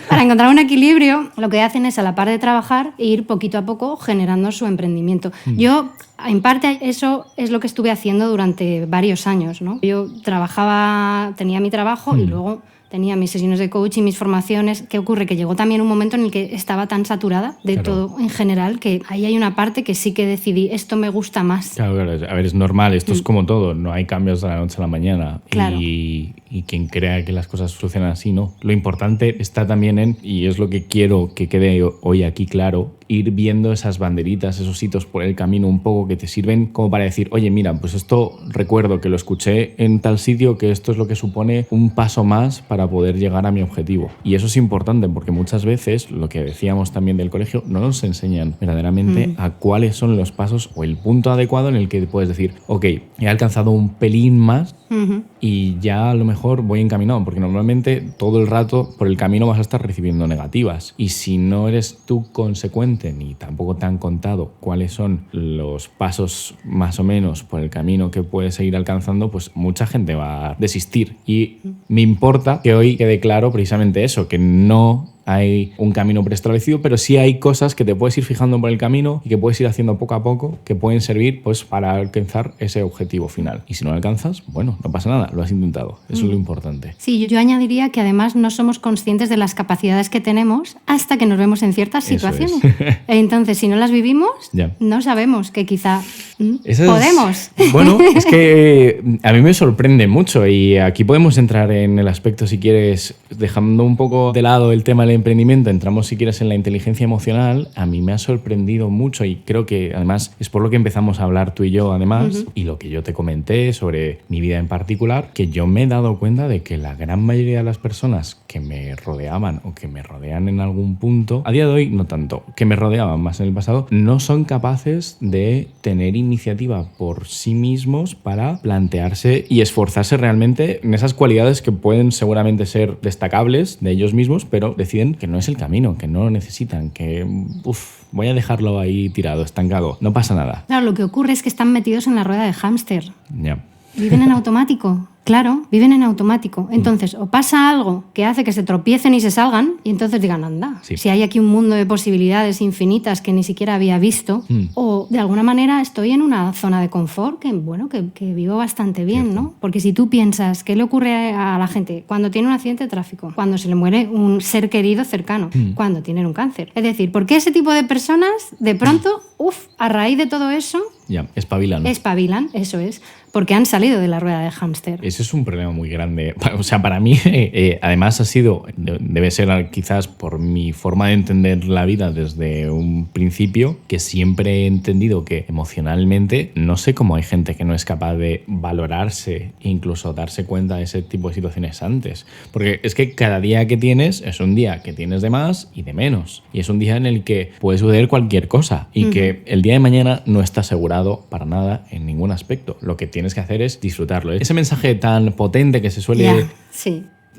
Para encontrar un equilibrio, lo que hacen es, a la par de trabajar, ir poquito a poco generando su emprendimiento. Yo, en parte, eso es lo que estuve haciendo durante varios años, ¿no? Yo trabajaba, tenía mi trabajo y luego tenía mis sesiones de coaching, mis formaciones. ¿Qué ocurre? Que llegó también un momento en el que estaba tan saturada de todo en general que ahí hay una parte que sí que decidí, esto me gusta más. Claro, a ver, es normal, esto es como todo, no hay cambios de la noche a la mañana. Claro. Y quien crea que las cosas funcionan así, no. Lo importante está también en, y es lo que quiero que quede hoy aquí claro, ir viendo esas banderitas, esos hitos por el camino un poco que te sirven como para decir, oye, mira, pues esto recuerdo que lo escuché en tal sitio, que esto es lo que supone un paso más para poder llegar a mi objetivo. Y eso es importante porque muchas veces, lo que decíamos también del colegio, no nos enseñan verdaderamente a cuáles son los pasos o el punto adecuado en el que puedes decir, ok, he alcanzado un pelín más y ya a lo mejor voy encaminado, porque normalmente todo el rato por el camino vas a estar recibiendo negativas y si no eres tú consecuente ni tampoco te han contado cuáles son los pasos más o menos por el camino que puedes seguir alcanzando, pues mucha gente va a desistir. Y me importa que hoy quede claro precisamente eso, que no hay un camino preestablecido, pero sí hay cosas que te puedes ir fijando por el camino y que puedes ir haciendo poco a poco, que pueden servir pues para alcanzar ese objetivo final. Y si no lo alcanzas, bueno, no pasa nada, lo has intentado. Eso es lo importante. Sí, yo añadiría que además no somos conscientes de las capacidades que tenemos hasta que nos vemos en ciertas situaciones. Entonces, si no las vivimos, no sabemos que quizá podemos. Bueno, es que a mí me sorprende mucho y aquí podemos entrar en el aspecto, si quieres, dejando un poco de lado el tema del emprendimiento, entramos si quieres en la inteligencia emocional. A mí me ha sorprendido mucho y creo que además es por lo que empezamos a hablar tú y yo además, y lo que yo te comenté sobre mi vida en particular, que yo me he dado cuenta de que la gran mayoría de las personas que me rodeaban o que me rodean en algún punto, a día de hoy no tanto, que me rodeaban más en el pasado, no son capaces de tener iniciativa por sí mismos para plantearse y esforzarse realmente en esas cualidades que pueden seguramente ser destacables de ellos mismos, pero deciden que no es el camino, que no lo necesitan, que voy a dejarlo ahí tirado, estancado, no pasa nada. Claro, lo que ocurre es que están metidos en la rueda de hámster. Ya. Viven en automático. Claro, viven en automático. Entonces, o pasa algo que hace que se tropiecen y se salgan, y entonces digan, anda, si hay aquí un mundo de posibilidades infinitas que ni siquiera había visto, o de alguna manera estoy en una zona de confort que vivo bastante bien, ¿no? Porque si tú piensas, ¿qué le ocurre a la gente cuando tiene un accidente de tráfico? Cuando se le muere un ser querido cercano, cuando tienen un cáncer. Es decir, ¿por qué ese tipo de personas, de pronto, a raíz de todo eso... espabilan. Espabilan, eso es. Porque han salido de la rueda de hámster. Ese es un problema muy grande. O sea, para mí, además debe ser quizás por mi forma de entender la vida desde un principio, que siempre he entendido que emocionalmente, no sé cómo hay gente que no es capaz de valorarse e incluso darse cuenta de ese tipo de situaciones antes. Porque es que cada día que tienes es un día que tienes de más y de menos. Y es un día en el que puede suceder cualquier cosa y que el día de mañana no está asegurado para nada en ningún aspecto. Lo que tienes que hacer es disfrutarlo. Ese mensaje tan potente que se suele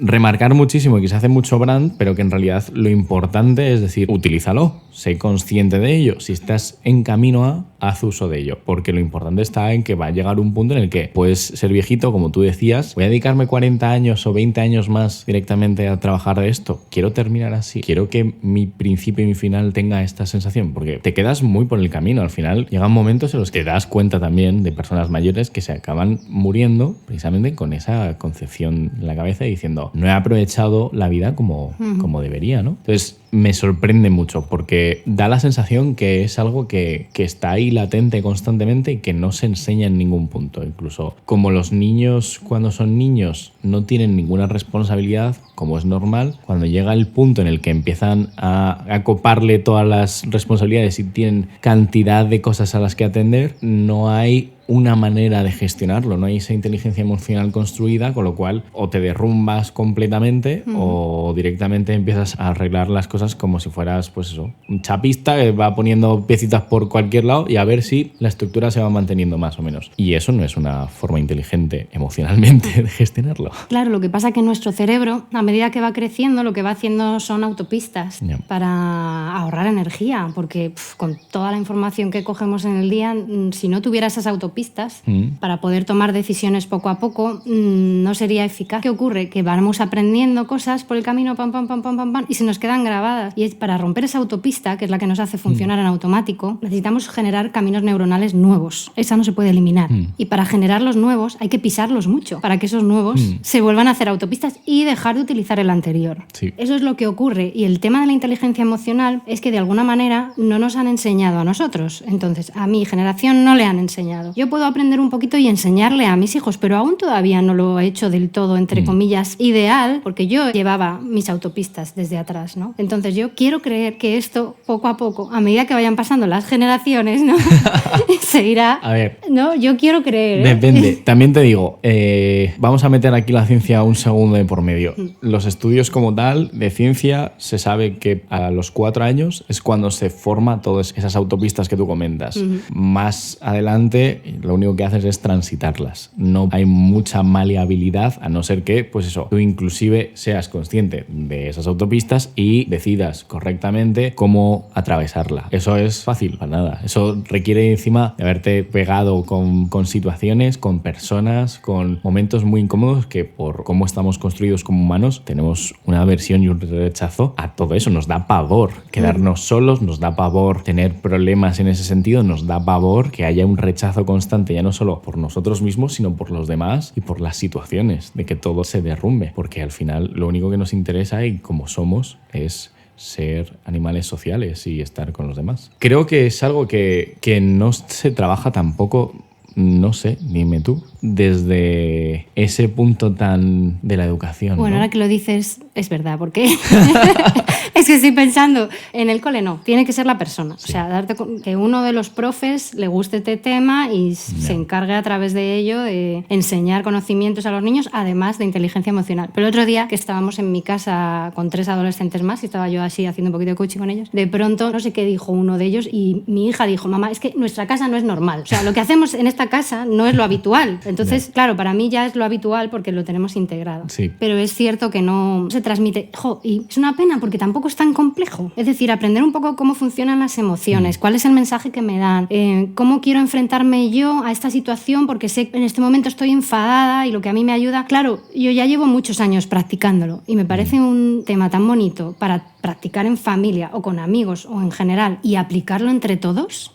remarcar muchísimo y que se hace mucho brand, pero que en realidad lo importante es decir, utilízalo, sé consciente de ello. Si estás en camino a, haz uso de ello, porque lo importante está en que va a llegar un punto en el que puedes ser viejito, como tú decías, voy a dedicarme 40 años o 20 años más directamente a trabajar de esto. Quiero terminar así, quiero que mi principio y mi final tenga esta sensación, porque te quedas muy por el camino. Al final llegan momentos en los que te das cuenta también de personas mayores que se acaban muriendo precisamente con esa concepción en la cabeza y diciendo, no he aprovechado la vida como debería, ¿no? Entonces me sorprende mucho porque da la sensación que es algo que está ahí latente constantemente y que no se enseña en ningún punto. Incluso como los niños cuando son niños no tienen ninguna responsabilidad, como es normal, cuando llega el punto en el que empiezan a coparle todas las responsabilidades y tienen cantidad de cosas a las que atender, no hay una manera de gestionarlo, no hay esa inteligencia emocional construida, con lo cual o te derrumbas completamente o directamente empiezas a arreglar las cosas como si fueras, pues eso, un chapista que va poniendo piecitas por cualquier lado y a ver si la estructura se va manteniendo más o menos. Y eso no es una forma inteligente emocionalmente de gestionarlo. Claro, lo que pasa es que nuestro cerebro, a medida que va creciendo, lo que va haciendo son autopistas para ahorrar energía, porque con toda la información que cogemos en el día, si no tuviera esas autopistas para poder tomar decisiones poco a poco, no sería eficaz. ¿Qué ocurre? Que vamos aprendiendo cosas por el camino, pam, pam, pam, pam, pam, pam, y se nos quedan grabadas. Y para romper esa autopista, que es la que nos hace funcionar en automático, necesitamos generar caminos neuronales nuevos. Esa no se puede eliminar. Y para generar los nuevos hay que pisarlos mucho, para que esos nuevos se vuelvan a hacer autopistas y dejar de utilizar el anterior. Sí. Eso es lo que ocurre. Y el tema de la inteligencia emocional es que de alguna manera no nos han enseñado a nosotros. Entonces, a mi generación no le han enseñado. Yo puedo aprender un poquito y enseñarle a mis hijos, pero aún todavía no lo he hecho del todo, entre comillas, ideal, porque yo llevaba mis autopistas desde atrás, ¿no? Entonces yo quiero creer que esto, poco a poco, a medida que vayan pasando las generaciones, ¿no? se irá... A ver. No, yo quiero creer. Depende. También te digo, vamos a meter aquí la ciencia un segundo de por medio. Los estudios como tal de ciencia se sabe que a los 4 años es cuando se forma todas esas autopistas que tú comentas. Más adelante lo único que haces es transitarlas. No hay mucha maleabilidad, a no ser que, pues eso, tú inclusive seas consciente de esas autopistas y decidas correctamente cómo atravesarla. Eso es fácil, para nada. Eso requiere encima de haberte pegado con situaciones, con personas, con momentos muy incómodos que por cómo estamos construidos como humanos tenemos una aversión y un rechazo a todo eso. Nos da pavor quedarnos solos, nos da pavor tener problemas en ese sentido, nos da pavor que haya un rechazo constante, ya no solo por nosotros mismos, sino por los demás y por las situaciones, de que todo se derrumbe, porque al final lo único que nos interesa y como somos es ser animales sociales y estar con los demás. Creo que es algo que no se trabaja tampoco, no sé, dime tú, desde ese punto tan de la educación. Bueno, ¿no? Ahora que lo dices, es verdad, porque es que estoy pensando, en el cole no, tiene que ser la persona. Sí. O sea, darte que uno de los profes le guste este tema y se encargue a través de ello de enseñar conocimientos a los niños, además de inteligencia emocional. Pero el otro día que estábamos en mi casa con 3 adolescentes más y estaba yo así haciendo un poquito de coaching con ellos, de pronto no sé qué dijo uno de ellos y mi hija dijo, mamá, es que nuestra casa no es normal. O sea, lo que hacemos en esta casa no es lo habitual. Entonces, claro, para mí ya es lo habitual porque lo tenemos integrado. Sí. Pero es cierto que no se transmite. Y es una pena porque tampoco es tan complejo. Es decir, aprender un poco cómo funcionan las emociones, cuál es el mensaje que me dan, cómo quiero enfrentarme yo a esta situación porque sé que en este momento estoy enfadada y lo que a mí me ayuda. Claro, yo ya llevo muchos años practicándolo y me parece un tema tan bonito para practicar en familia o con amigos o en general y aplicarlo entre todos.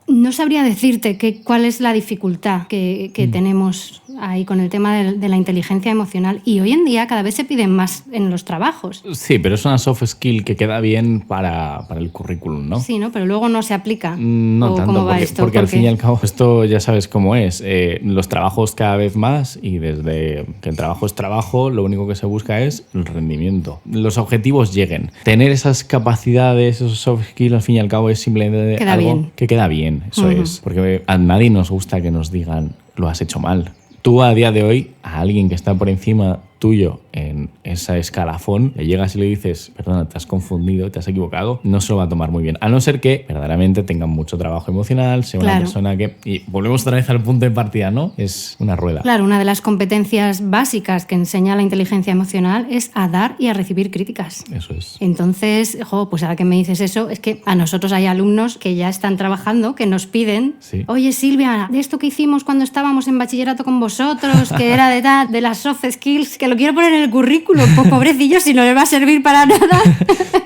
No sabría decirte cuál es la dificultad que tenemos ahí con el tema de la inteligencia emocional, y hoy en día cada vez se piden más en los trabajos. Sí, pero es una soft skill que queda bien para el currículum, ¿no? Sí, ¿no? Pero luego no se aplica. No tanto, ¿cómo va esto? porque al fin y al cabo esto ya sabes cómo es. Los trabajos cada vez más, y desde que el trabajo es trabajo, lo único que se busca es el rendimiento. Los objetivos lleguen. Tener esas capacidades, esos soft skills, al fin y al cabo es simplemente queda algo bien. Que queda bien. Eso es. Porque a nadie nos gusta que nos digan lo has hecho mal. Tú a día de hoy, a alguien que está por encima tuyo en ese escalafón, le llegas y le dices, perdona, te has confundido, te has equivocado, no se lo va a tomar muy bien. A no ser que verdaderamente tengan mucho trabajo emocional, sea una persona que... Y volvemos otra vez al punto de partida, ¿no? Es una rueda. Claro, una de las competencias básicas que enseña la inteligencia emocional es a dar y a recibir críticas. Eso es. Entonces, pues ahora que me dices eso, es que a nosotros hay alumnos que ya están trabajando, que nos piden, oye Silvia, de esto que hicimos cuando estábamos en bachillerato con vosotros, que era de las soft skills, que lo quiero poner en el currículum, pues pobrecillos, si no les va a servir para nada.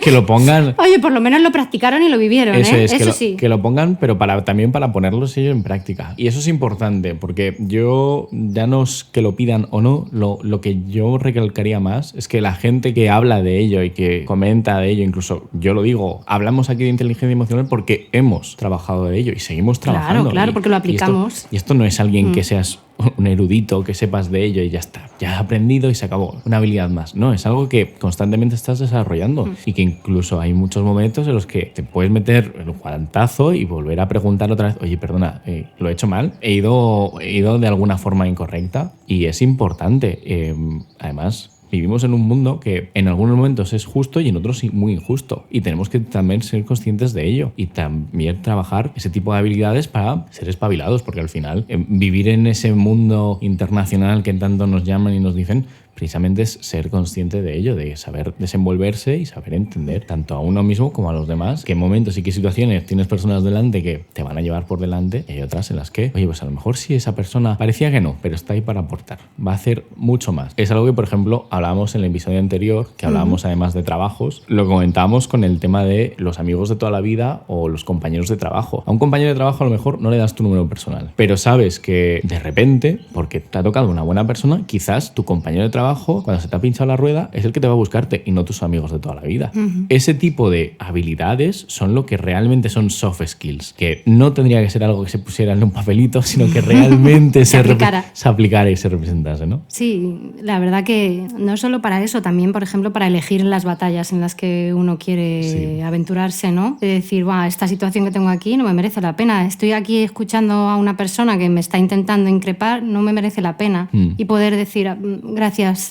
Que lo pongan. Oye, por lo menos lo practicaron y lo vivieron, eso ¿eh? Es, eso que sí. Que lo pongan, pero también para ponerlos ellos en práctica. Y eso es importante, porque yo, ya no es que lo pidan o no, lo que yo recalcaría más es que la gente que habla de ello y que comenta de ello, incluso yo lo digo, hablamos aquí de inteligencia emocional porque hemos trabajado de ello y seguimos trabajando. Claro, porque lo aplicamos. Y esto no es alguien que seas un erudito, que sepas de ello y ya está, ya has aprendido y se acabó, una habilidad más. No, es algo que constantemente estás desarrollando y que incluso hay muchos momentos en los que te puedes meter el guantazo y volver a preguntar otra vez, oye, perdona, lo he hecho mal, he ido de alguna forma incorrecta, y es importante. Además, vivimos en un mundo que en algunos momentos es justo y en otros muy injusto. Y tenemos que también ser conscientes de ello y también trabajar ese tipo de habilidades para ser espabilados, porque al final vivir en ese mundo internacional que tanto nos llaman y nos dicen, precisamente es ser consciente de ello, de saber desenvolverse y saber entender tanto a uno mismo como a los demás qué momentos y qué situaciones tienes personas delante que te van a llevar por delante, y hay otras en las que, oye, pues a lo mejor sí, esa persona parecía que no, pero está ahí para aportar, va a hacer mucho más. Es algo que, por ejemplo, hablábamos en el episodio anterior, que hablábamos además de trabajos, lo comentábamos con el tema de los amigos de toda la vida o los compañeros de trabajo. A un compañero de trabajo a lo mejor no le das tu número personal, pero sabes que de repente, porque te ha tocado una buena persona, quizás tu compañero de trabajo, cuando se te ha pinchado la rueda, es el que te va a buscarte y no tus amigos de toda la vida. Ese tipo de habilidades son lo que realmente son soft skills, que no tendría que ser algo que se pusiera en un papelito, sino que realmente se aplicara y se representase, ¿no? Sí, la verdad que no solo para eso, también, por ejemplo, para elegir las batallas en las que uno quiere aventurarse, ¿no? De decir, esta situación que tengo aquí no me merece la pena, estoy aquí escuchando a una persona que me está intentando increpar, no me merece la pena. Y poder decir, gracias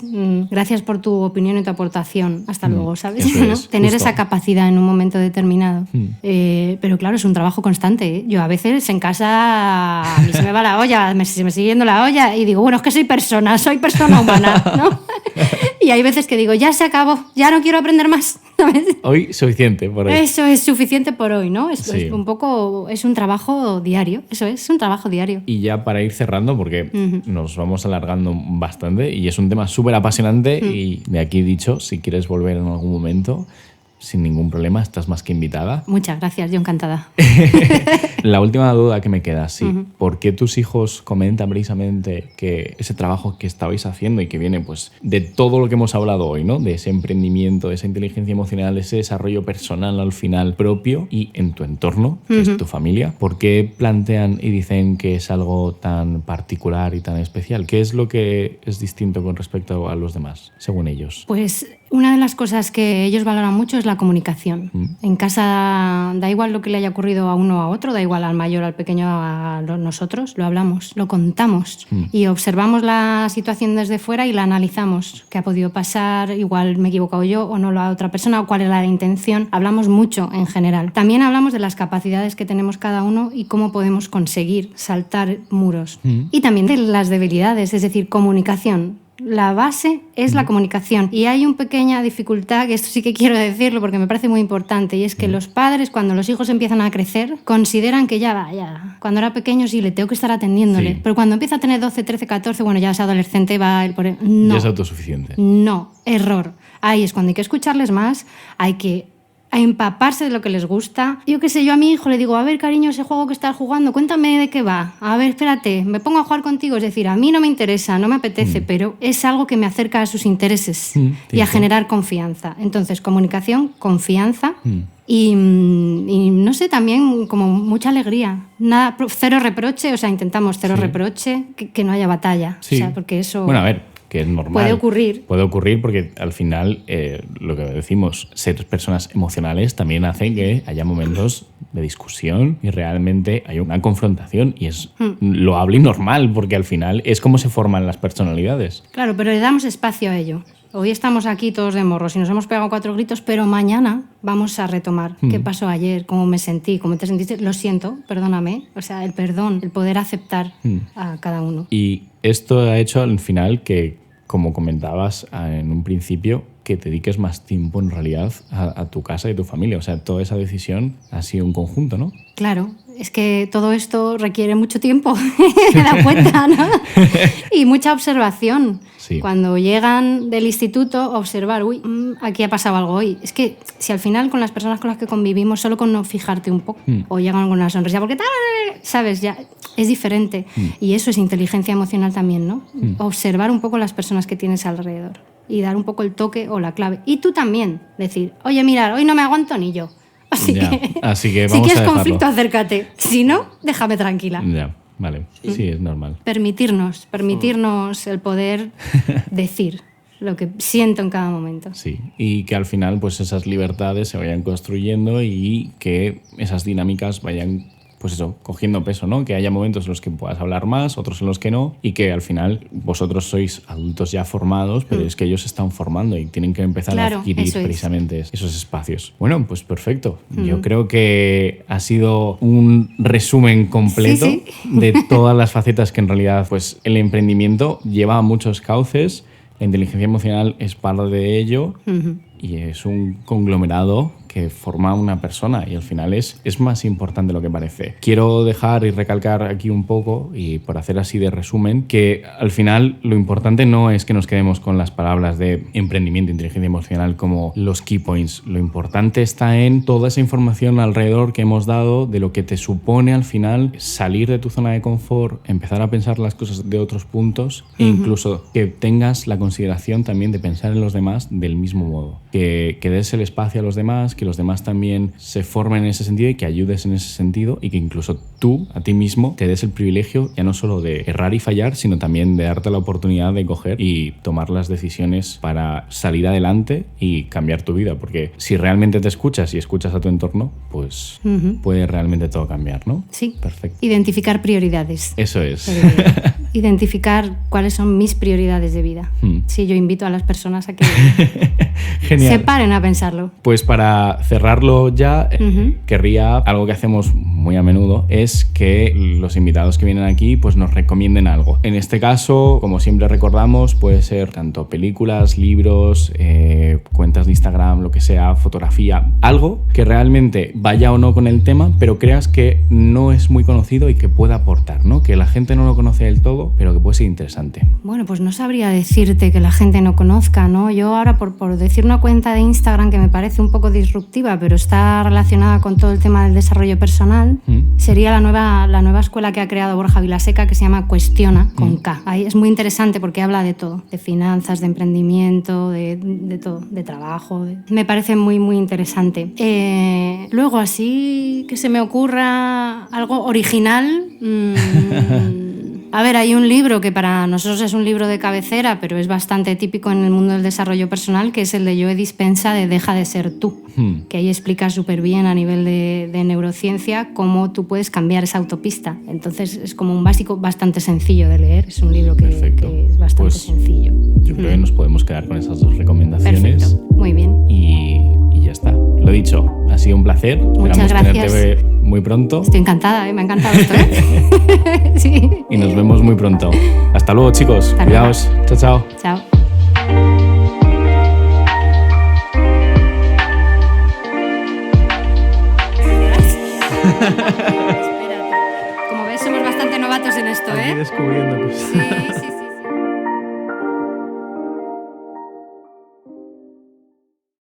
por tu opinión y tu aportación, hasta luego, ¿sabes? ¿No? Tener esa capacidad en un momento determinado. Pero claro, es un trabajo constante, ¿eh? Yo a veces en casa a mí se me va la olla, se me sigue yendo la olla y digo, bueno, es que soy persona humana, ¿no? Y hay veces que digo, ya se acabó, ya no quiero aprender más, ¿sabes? Hoy suficiente por hoy. Eso es suficiente por hoy, ¿no? Es un poco, es un trabajo diario, eso es un trabajo diario. Y ya para ir cerrando, porque nos vamos alargando bastante y es un tema súper apasionante, y de aquí dicho, si quieres volver en algún momento, sin ningún problema, estás más que invitada. Muchas gracias, yo encantada. La última duda que me queda, ¿por qué tus hijos comentan precisamente que ese trabajo que estabais haciendo y que viene pues de todo lo que hemos hablado hoy, ¿no? De ese emprendimiento, de esa inteligencia emocional, de ese desarrollo personal al final propio y en tu entorno, que es tu familia, ¿por qué plantean y dicen que es algo tan particular y tan especial? ¿Qué es lo que es distinto con respecto a los demás, según ellos? Pues Una de las cosas que ellos valoran mucho es la comunicación. En casa da igual lo que le haya ocurrido a uno o a otro, da igual al mayor, al pequeño, a nosotros, lo hablamos, lo contamos y observamos la situación desde fuera y la analizamos. ¿Qué ha podido pasar? Igual me he equivocado yo o no la otra persona, o cuál era la intención. Hablamos mucho en general. También hablamos de las capacidades que tenemos cada uno y cómo podemos conseguir saltar muros. Y también de las debilidades, es decir, comunicación. La base es la comunicación y hay una pequeña dificultad, que esto sí que quiero decirlo porque me parece muy importante, y es que los padres, cuando los hijos empiezan a crecer, consideran que ya va, ya. Cuando era pequeño sí, le tengo que estar atendiéndole, pero cuando empieza a tener 12, 13, 14, bueno, ya es adolescente, va él por él. No. Ya es autosuficiente. No, error. Ahí es cuando hay que escucharles más, hay que empaparse de lo que les gusta. Yo qué sé, yo a mi hijo le digo, a ver, cariño, ese juego que estás jugando, cuéntame de qué va. A ver, espérate, me pongo a jugar contigo. Es decir, a mí no me interesa, no me apetece, pero es algo que me acerca a sus intereses y a generar confianza. Entonces, comunicación, confianza y no sé, también como mucha alegría. Nada, cero reproche, o sea, intentamos cero reproche, que no haya batalla. Sí. O sea, porque eso... Bueno, a ver, que es normal. Puede ocurrir. Puede ocurrir porque al final, lo que decimos, ser personas emocionales también hace que haya momentos de discusión y realmente hay una confrontación y es loable y normal porque al final es como se forman las personalidades. Claro, pero le damos espacio a ello. Hoy estamos aquí todos de morros y nos hemos pegado 4 gritos, pero mañana vamos a retomar qué pasó ayer, cómo me sentí, cómo te sentiste. Lo siento, perdóname. O sea, el perdón, el poder aceptar a cada uno. Y esto ha hecho al final que, como comentabas en un principio, que te dediques más tiempo en realidad a tu casa y a tu familia. O sea, toda esa decisión ha sido un conjunto, ¿no? Claro, es que todo esto requiere mucho tiempo, me da cuenta, ¿no? Y mucha observación. Sí. Cuando llegan del instituto, observar, uy, aquí ha pasado algo hoy. Es que si al final con las personas con las que convivimos, solo con no fijarte un poco, o llegan con una sonrisa, porque tal, sabes, ya es diferente. Y eso es inteligencia emocional también, ¿no? Observar un poco las personas que tienes alrededor y dar un poco el toque o la clave. Y tú también, decir, oye, mirar, hoy no me aguanto ni yo. Así que vamos si a quieres dejarlo. conflicto, acércate. Si no, déjame tranquila. Ya, vale. Sí, es normal. Permitirnos el poder decir lo que siento en cada momento. Sí, y que al final pues esas libertades se vayan construyendo y que esas dinámicas vayan, pues eso, cogiendo peso, ¿no? Que haya momentos en los que puedas hablar más, otros en los que no, y que al final vosotros sois adultos ya formados, pero es que ellos se están formando y tienen que empezar a adquirir precisamente esos espacios. Bueno, pues perfecto. Yo creo que ha sido un resumen completo de todas las facetas que en realidad pues el emprendimiento lleva a muchos cauces. La inteligencia emocional es parte de ello y es un conglomerado que forma una persona y al final es más importante de lo que parece. Quiero dejar y recalcar aquí un poco, y por hacer así de resumen, que al final lo importante no es que nos quedemos con las palabras de emprendimiento, inteligencia emocional como los key points. Lo importante está en toda esa información alrededor que hemos dado de lo que te supone al final salir de tu zona de confort, empezar a pensar las cosas de otros puntos e incluso que tengas la consideración también de pensar en los demás del mismo modo. Que des el espacio a los demás, que los demás también se formen en ese sentido y que ayudes en ese sentido y que incluso tú, a ti mismo, te des el privilegio ya no solo de errar y fallar, sino también de darte la oportunidad de coger y tomar las decisiones para salir adelante y cambiar tu vida. Porque si realmente te escuchas y escuchas a tu entorno, pues puede realmente todo cambiar, ¿no? Sí. Perfecto. Identificar prioridades. Eso es. Identificar cuáles son mis prioridades de vida. Sí, yo invito a las personas a que Genial. se paren a pensarlo. Pues para cerrarlo ya, querría, algo que hacemos muy a menudo, es que los invitados que vienen aquí pues nos recomienden algo. En este caso, como siempre recordamos, puede ser tanto películas, libros, cuentas de Instagram, lo que sea, fotografía, algo que realmente vaya o no con el tema, pero creas que no es muy conocido y que pueda aportar, ¿no? Que la gente no lo conoce del todo, pero que puede ser interesante. Bueno, pues no sabría decirte que la gente no conozca, ¿no? Yo ahora, por decir una cuenta de Instagram que me parece un poco disruptiva, pero está relacionada con todo el tema del desarrollo personal, sería la nueva escuela que ha creado Borja Vilaseca, que se llama Cuestiona, con K. Ahí es muy interesante porque habla de todo, de finanzas, de emprendimiento, de todo, de trabajo. Me parece muy, muy interesante. Luego, así que se me ocurra algo original... A ver, hay un libro que para nosotros es un libro de cabecera, pero es bastante típico en el mundo del desarrollo personal, que es el de Joe Dispenza de Deja de ser tú, que ahí explica súper bien a nivel de neurociencia cómo tú puedes cambiar esa autopista. Entonces es como un básico bastante sencillo de leer, es un libro que es bastante sencillo. Yo creo que nos podemos quedar con esas dos recomendaciones. Perfecto, muy bien. Y ya está. Lo dicho, ha sido un placer. Muchas Esperamos gracias. tenerte muy pronto. Estoy encantada, me ha encantado esto, ¿eh? Sí. Y nos vemos muy pronto. Hasta luego, chicos. Hasta Cuidaos. luego. Chao, chao. Chao. Espérate. Como ves, somos bastante novatos en esto, Aquí ¿eh? descubriendo cosas. Sí, sí, sí.